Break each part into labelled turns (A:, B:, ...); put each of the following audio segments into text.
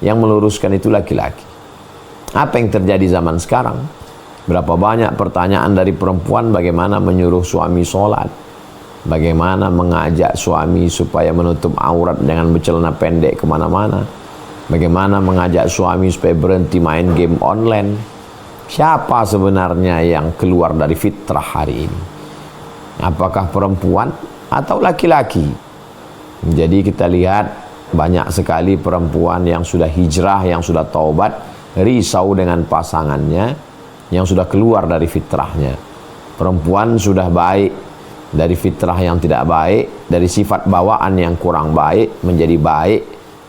A: yang meluruskan itu laki-laki. Apa yang terjadi zaman sekarang? Berapa banyak pertanyaan dari perempuan bagaimana menyuruh suami sholat, bagaimana mengajak suami supaya menutup aurat dengan bercelana pendek kemana-mana, bagaimana mengajak suami supaya berhenti main game online. Siapa sebenarnya yang keluar dari fitrah hari ini? Apakah perempuan atau laki-laki? Jadi kita lihat banyak sekali perempuan yang sudah hijrah, yang sudah taubat, risau dengan pasangannya, yang sudah keluar dari fitrahnya. Perempuan sudah baik dari fitrah yang tidak baik, dari sifat bawaan yang kurang baik menjadi baik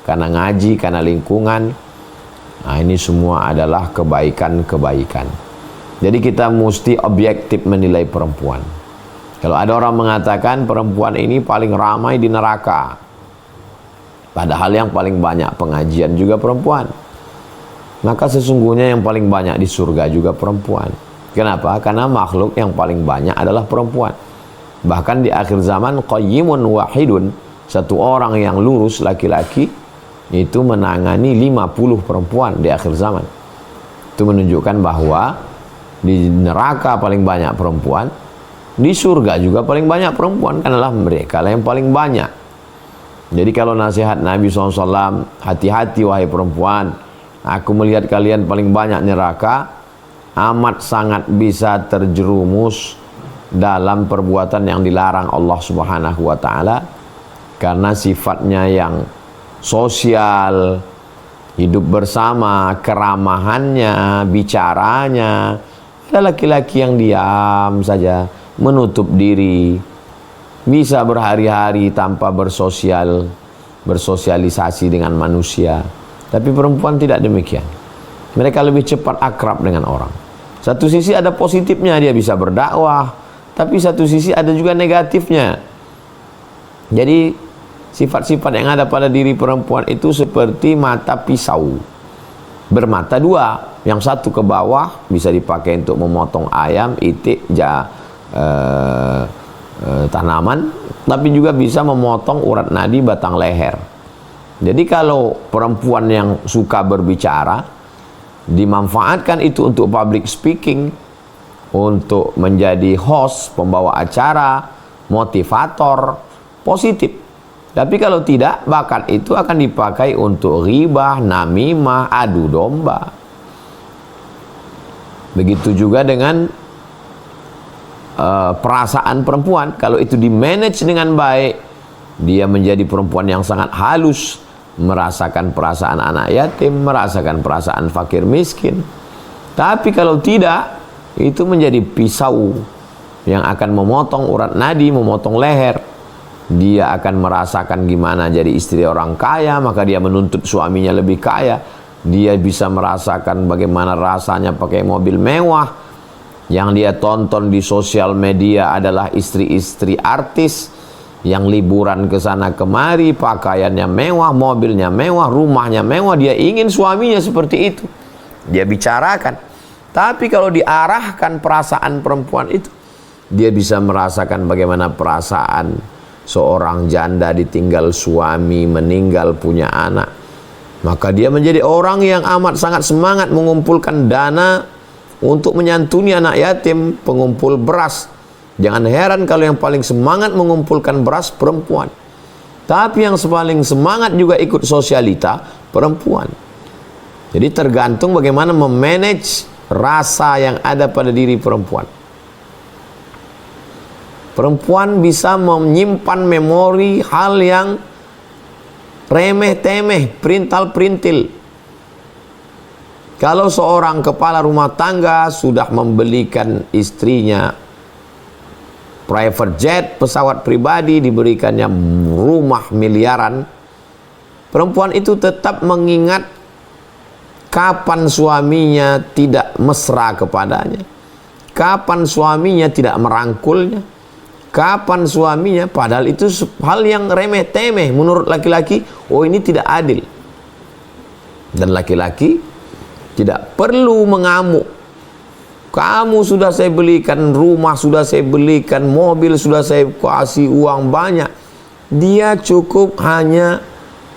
A: karena ngaji, karena lingkungan. Nah, ini semua adalah kebaikan-kebaikan. Jadi kita mesti objektif menilai perempuan. Kalau ada orang mengatakan perempuan ini paling ramai di neraka, padahal yang paling banyak pengajian juga perempuan, maka sesungguhnya yang paling banyak di surga juga perempuan. Kenapa? Karena makhluk yang paling banyak adalah perempuan. Bahkan di akhir zaman, qayyimun wahidun, satu orang yang lurus laki-laki itu menangani 50 perempuan di akhir zaman. Itu menunjukkan bahwa di neraka paling banyak perempuan, di surga juga paling banyak perempuan, karena mereka lah yang paling banyak. Jadi kalau nasihat Nabi SAW, hati-hati wahai perempuan, aku melihat kalian paling banyak neraka, amat sangat bisa terjerumus dalam perbuatan yang dilarang Allah Subhanahu wa Ta'ala, karena sifatnya yang sosial, hidup bersama, keramahannya, bicaranya. Ada laki-laki yang diam saja, menutup diri, bisa berhari-hari tanpa bersosialisasi dengan manusia. Tapi perempuan tidak demikian. Mereka lebih cepat akrab dengan orang. Satu sisi ada positifnya, dia bisa berdakwah, tapi satu sisi ada juga negatifnya. Jadi sifat-sifat yang ada pada diri perempuan itu seperti mata pisau, bermata dua. Yang satu ke bawah bisa dipakai untuk memotong ayam, itik, tanaman, tapi juga bisa memotong urat nadi batang leher. Jadi kalau perempuan yang suka berbicara, dimanfaatkan itu untuk public speaking, untuk menjadi host, pembawa acara, motivator, positif. Tapi kalau tidak, bakat itu akan dipakai untuk ghibah, namimah, adu domba. Begitu juga dengan perasaan perempuan. Kalau itu di-manage dengan baik, dia menjadi perempuan yang sangat halus, merasakan perasaan anak yatim, merasakan perasaan fakir miskin. Tapi kalau tidak, itu menjadi pisau yang akan memotong urat nadi, memotong leher. Dia akan merasakan gimana jadi istri orang kaya, maka dia menuntut suaminya lebih kaya. Dia bisa merasakan bagaimana rasanya pakai mobil mewah. Yang dia tonton di sosial media adalah istri-istri artis yang liburan ke sana kemari, pakaiannya mewah, mobilnya mewah, rumahnya mewah. Dia ingin suaminya seperti itu, dia bicarakan. Tapi kalau diarahkan perasaan perempuan itu, dia bisa merasakan bagaimana perasaan seorang janda ditinggal suami, meninggal punya anak. Maka dia menjadi orang yang amat sangat semangat mengumpulkan dana untuk menyantuni anak yatim, pengumpul beras. Jangan heran kalau yang paling semangat mengumpulkan beras perempuan. Tapi yang paling semangat juga ikut sosialita perempuan. Jadi tergantung bagaimana memanage rasa yang ada pada diri perempuan. Perempuan bisa menyimpan memori hal yang remeh-temeh, perintal-perintil. Kalau seorang kepala rumah tangga sudah membelikan istrinya private jet, pesawat pribadi, diberikannya rumah miliaran, perempuan itu tetap mengingat kapan suaminya tidak mesra kepadanya, kapan suaminya tidak merangkulnya, kapan suaminya, padahal itu hal yang remeh-temeh menurut laki-laki. Oh, ini tidak adil. Dan laki-laki tidak perlu mengamuk. Kamu sudah saya belikan rumah, sudah saya belikan mobil, sudah saya kasih uang banyak. Dia cukup hanya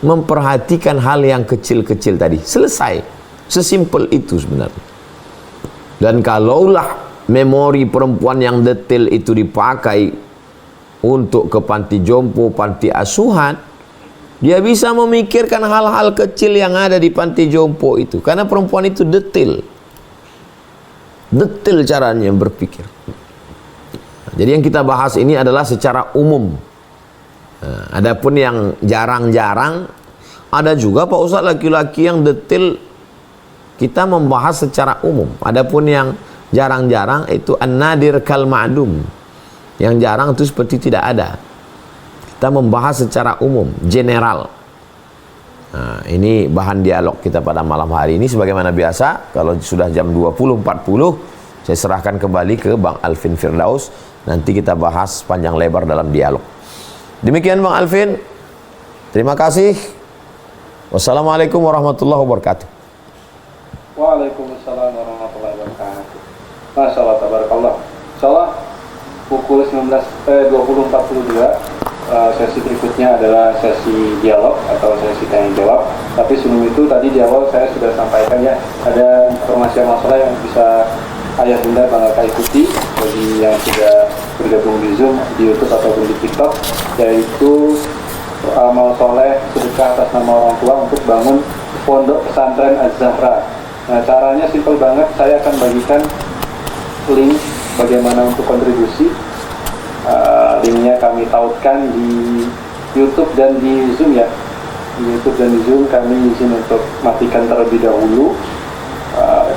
A: memperhatikan hal yang kecil-kecil tadi. Selesai. Sesimpel itu sebenarnya. Dan kalaulah memori perempuan yang detail itu dipakai untuk ke panti jompo, panti asuhan, dia bisa memikirkan hal-hal kecil yang ada di panti jompo itu. Karena perempuan itu detail. Detail caranya berpikir. Jadi yang kita bahas ini adalah secara umum. Adapun yang jarang-jarang, ada juga Pak Ustaz laki-laki yang detail, kita membahas secara umum. Adapun yang jarang-jarang itu an-nadir kal ma'dum. Yang jarang itu seperti tidak ada. Kita membahas secara umum, general. Nah, ini bahan dialog kita pada malam hari ini. Sebagaimana biasa, kalau sudah jam 20.40, saya serahkan kembali ke Bang Alvin Firdaus. Nanti kita bahas panjang lebar dalam dialog. Demikian Bang Alvin. Terima kasih. Wassalamualaikum warahmatullahi wabarakatuh.
B: Waalaikumsalam warahmatullahi wabarakatuh. Masya Allah, tabarakallah. Insyaallah pukul 20.42 sesi berikutnya adalah sesi dialog atau sesi tanya jawab. Tapi sebelum itu tadi di awal saya sudah sampaikan ya, ada informasi masalah yang bisa ayah bunda bangga ikuti bagi yang sudah bergabung di Zoom, di YouTube ataupun di TikTok, yaitu amal soleh sedekah atas nama orang tua untuk bangun pondok pesantren Az-Zahra. Nah, caranya simpel banget. Saya akan bagikan link bagaimana untuk kontribusi. Linknya kami tautkan di YouTube dan di Zoom ya. Di YouTube dan di Zoom kami izin untuk matikan terlebih dahulu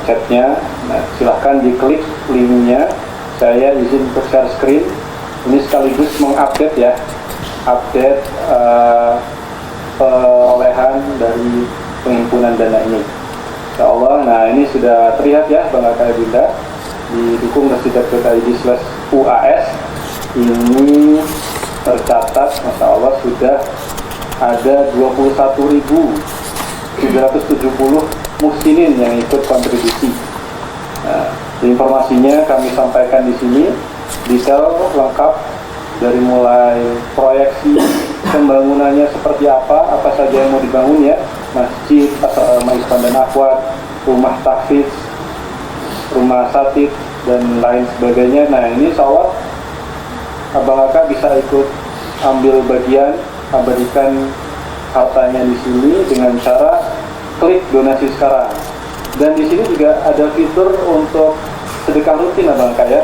B: chatnya. Nah, silahkan diklik linknya. Saya izin untuk share screen. Ini sekaligus mengupdate ya, update perolehan dari penghimpunan dana ini. Insya Allah. Nah, ini sudah terlihat ya Bang Kakak Bunda, didukung residat.id/UAS. Ini tercatat, Masya Allah, sudah ada 21.770 muhsinin yang ikut kontribusi. Nah, informasinya kami sampaikan di sini, detail lengkap dari mulai proyeksi pembangunannya seperti apa saja yang mau dibangun ya, masjid, asrama Islam dan Akhwat, rumah tahfidz, rumah satid dan lain sebagainya. Nah, ini insya Allah Abang Kakak bisa ikut ambil bagian, abadikan hartanya di sini dengan cara klik donasi sekarang. Dan di sini juga ada fitur untuk sedekah rutin Abang Kakak ya.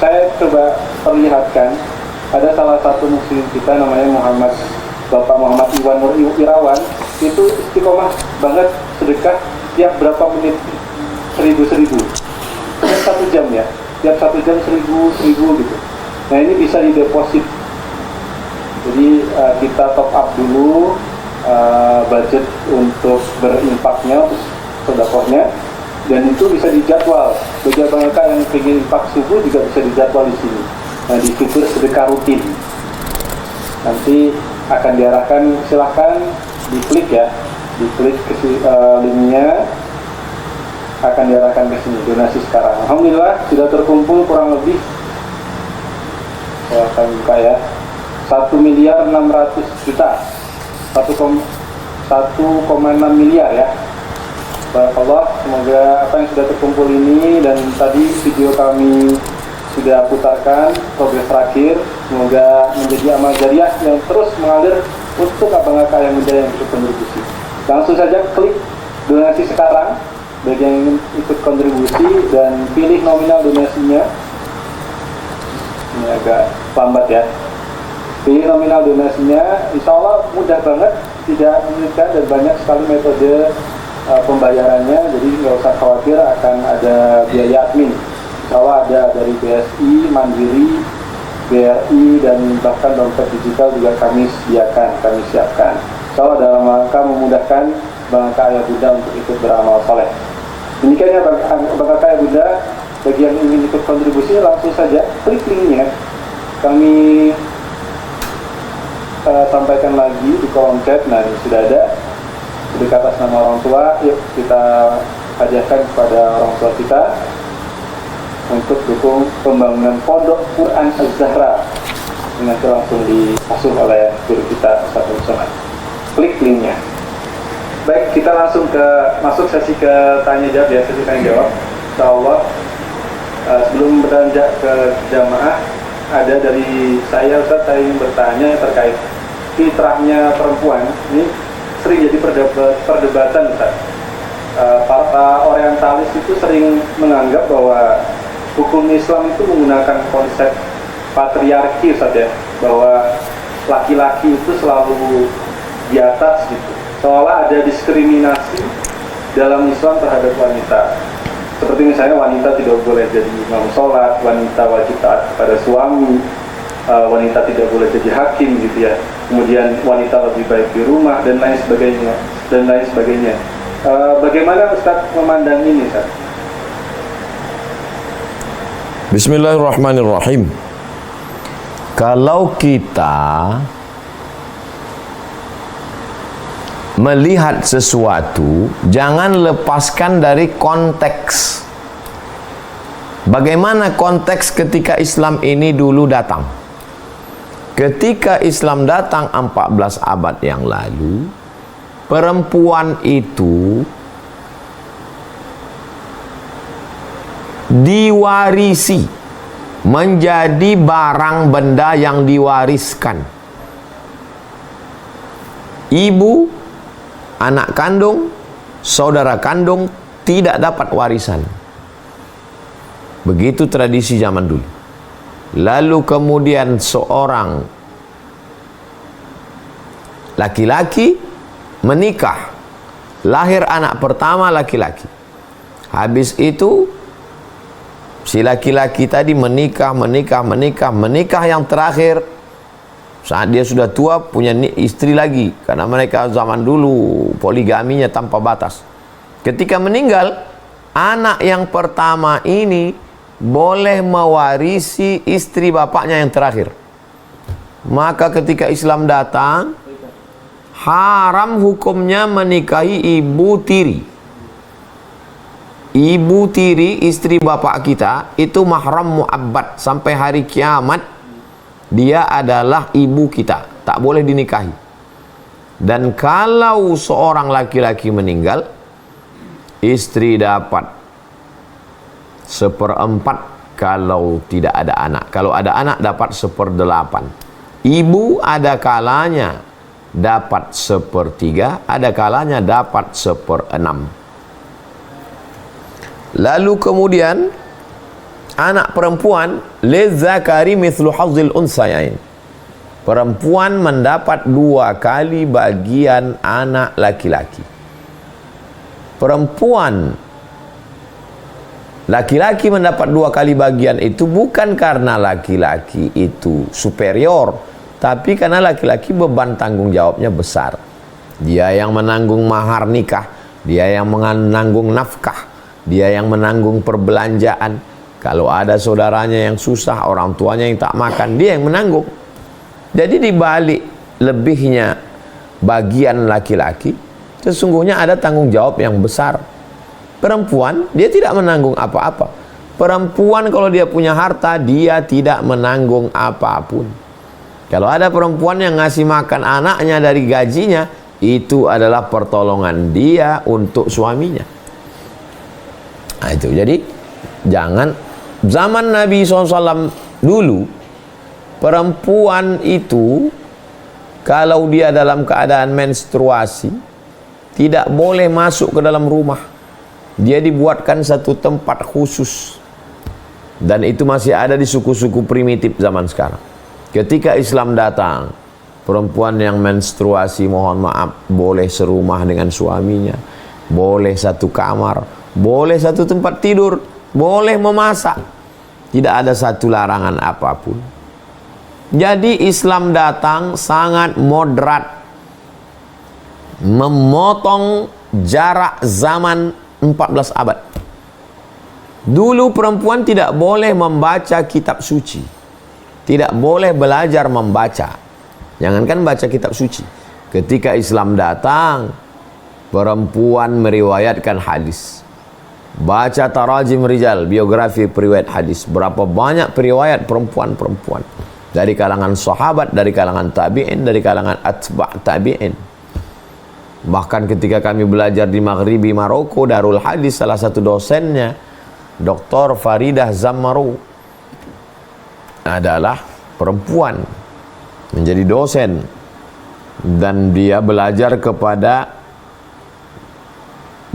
B: Saya coba perlihatkan, ada salah satu muslim kita namanya Bapak Muhammad Iwan Nur Irawan, itu istiqomah banget sedekah tiap berapa menit, 1000 tiap 1 jam ya, tiap 1 jam 1000 gitu. Nah, ini bisa dideposit. Jadi kita top up dulu budget untuk berinfaknya, untuk sedekahnya, dan itu bisa dijadwal. Bagi Abang Kakak yang ingin infak subuh juga bisa dijadwal di sini. Nah, di fitur sedekah rutin nanti akan diarahkan, silahkan diklik ya, diklik ke linknya, akan diarahkan ke sini donasi sekarang. Alhamdulillah sudah terkumpul kurang lebih, saya akan buka ya, 1.600.000.000, 1,6 miliar ya. Barakallah, semoga apa yang sudah terkumpul ini, dan tadi video kami sudah putarkan progres terakhir, semoga menjadi amal jariah yang terus mengalir untuk Abang Kakak yang muda yang ikut kontribusi. Langsung saja klik donasi sekarang bagi yang ingin ikut kontribusi dan pilih nominal donasinya. Ini agak lambat ya. Pilih nominal donasinya, insya Allah mudah banget, tidak menyulitkan dan banyak sekali metode pembayarannya, jadi nggak usah khawatir akan ada biaya admin. Insya Allah ada dari BSI, Mandiri, BRI, dan bahkan dompet digital juga kami sediakan, kami siapkan. Insya Allah dalam rangka memudahkan Bang Kakak Ayah Bunda untuk ikut beramal soleh. Demikian ya Bang Kakak Ayah Bunda, bagi yang ingin ikut kontribusi langsung saja klik linknya. Kami sampaikan lagi di kolom chat. Nah, ini sudah ada sedekah atas nama orang tua. Yuk kita hadiahkan kepada orang tua kita untuk dukung pembangunan pondok Quran Az-Zahra, yang nanti langsung diasuh oleh guru kita Ustaz Somad. klik linknya. Baik, kita langsung masuk sesi ke tanya jawab ya, sesi tanya jawab. Insyaallah sebelum beranjak ke jamaah, ada dari saya Ustaz, saya ingin bertanya terkait fitrahnya perempuan. Ini sering jadi perdebatan Ustaz. Para orientalis itu sering menganggap bahwa hukum Islam itu menggunakan konsep patriarki Ustaz ya, bahwa laki-laki itu selalu di atas gitu, seolah ada diskriminasi dalam Islam terhadap wanita. Seperti misalnya wanita tidak boleh jadi imam sholat, wanita wajib taat kepada suami, wanita tidak boleh jadi hakim gitu ya. Kemudian wanita lebih baik di rumah dan lain sebagainya dan lain sebagainya. Bagaimana Ustaz memandang ini Ustaz?
A: Bismillahirrahmanirrahim. Kalau kita melihat sesuatu, jangan lepaskan dari konteks. Bagaimana konteks ketika Islam ini dulu datang? Ketika Islam datang 14 abad yang lalu, perempuan itu diwarisi, menjadi barang benda yang diwariskan. Ibu, anak kandung, saudara kandung tidak dapat warisan. Begitu tradisi zaman dulu. Lalu kemudian seorang laki-laki menikah, lahir anak pertama laki-laki. Habis itu si laki-laki tadi menikah yang terakhir saat dia sudah tua punya istri lagi, karena mereka zaman dulu poligaminya tanpa batas. Ketika meninggal, anak yang pertama ini boleh mewarisi istri bapaknya yang terakhir. Maka ketika Islam datang, haram hukumnya menikahi ibu tiri. Ibu tiri, istri bapak kita, itu mahram mu'abbad. Sampai hari kiamat, dia adalah ibu kita, tak boleh dinikahi. Dan kalau seorang laki-laki meninggal, istri dapat 1/4 kalau tidak ada anak. Kalau ada anak dapat 1/8. Ibu ada kalanya dapat 1/3, ada kalanya dapat 1/6. Lalu kemudian anak perempuan, lizzakari mithlu hazzil unsayain. Perempuan mendapat 2 kali bagian anak laki-laki. Laki-laki mendapat 2 kali bagian itu bukan karena laki-laki itu superior, tapi karena laki-laki beban tanggung jawabnya besar. Dia yang menanggung mahar nikah, dia yang menanggung nafkah, dia yang menanggung perbelanjaan. Kalau ada saudaranya yang susah, orang tuanya yang tak makan, dia yang menanggung. Jadi di balik lebihnya bagian laki-laki, sesungguhnya ada tanggung jawab yang besar. Perempuan, dia tidak menanggung apa-apa. Perempuan kalau dia punya harta, dia tidak menanggung apapun. Kalau ada perempuan yang ngasih makan anaknya dari gajinya, itu adalah pertolongan dia untuk suaminya. Nah itu, jadi jangan, zaman Nabi SAW dulu, perempuan itu kalau dia dalam keadaan menstruasi, tidak boleh masuk ke dalam rumah. Dia dibuatkan satu tempat khusus. Dan itu masih ada di suku-suku primitif zaman sekarang. Ketika Islam datang, perempuan yang menstruasi, mohon maaf, boleh serumah dengan suaminya, boleh satu kamar, boleh satu tempat tidur, boleh memasak. Tidak ada satu larangan apapun. Jadi Islam datang sangat moderat, memotong jarak zaman 14 abad. Dulu perempuan tidak boleh membaca kitab suci, tidak boleh belajar membaca, jangankan baca kitab suci. Ketika Islam datang, perempuan meriwayatkan hadis, baca tarajim rijal, biografi periwayat hadis. Berapa banyak periwayat perempuan-perempuan dari kalangan sahabat, dari kalangan tabi'in, dari kalangan atba' tabi'in. Bahkan ketika kami belajar di Maghribi Maroko, Darul Hadis, salah satu dosennya Dr. Faridah Zammaru adalah perempuan, menjadi dosen, dan dia belajar kepada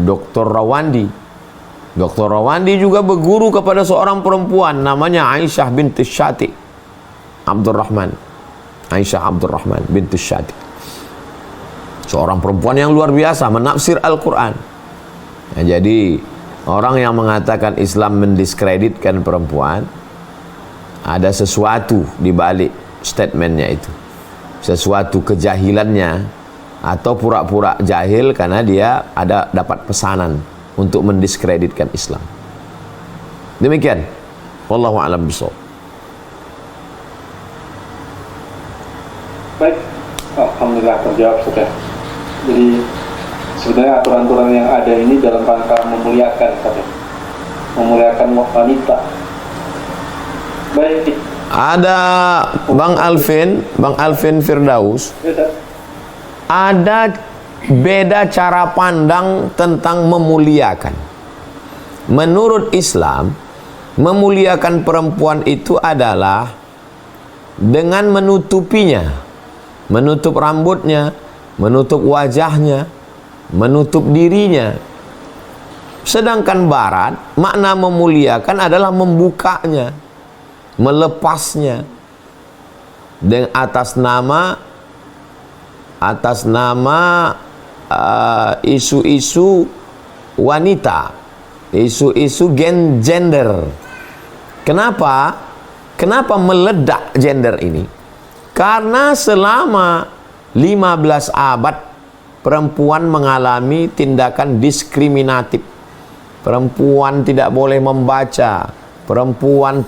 A: Dr. Rawandi. Dr. Rawandi juga berguru kepada seorang perempuan namanya Aisyah binti Syati Abdurrahman. Aisyah Abdurrahman binti Syati, seorang perempuan yang luar biasa menafsir Al-Quran. Nah, jadi orang yang mengatakan Islam mendiskreditkan perempuan, ada sesuatu di balik statementnya itu, sesuatu kejahilannya, atau pura-pura jahil karena dia ada dapat pesanan untuk mendiskreditkan Islam. Demikian, wallahu a'lam bishawab.
B: Baik, alhamdulillah terjawab sudah. Jadi sebenarnya aturan-aturan yang ada ini dalam rangka memuliakan, memuliakan wanita. Baik.
A: Ada Bang Alvin Firdaus. Ada beda cara pandang tentang memuliakan. Menurut Islam, memuliakan perempuan itu adalah dengan menutupinya, menutup rambutnya, menutup wajahnya, menutup dirinya. Sedangkan Barat, makna memuliakan adalah membukanya, melepasnya dengan atas nama isu-isu wanita, isu-isu gender. Kenapa meledak gender ini? Karena selama 15 abad perempuan mengalami tindakan diskriminatif. Perempuan tidak boleh membaca, perempuan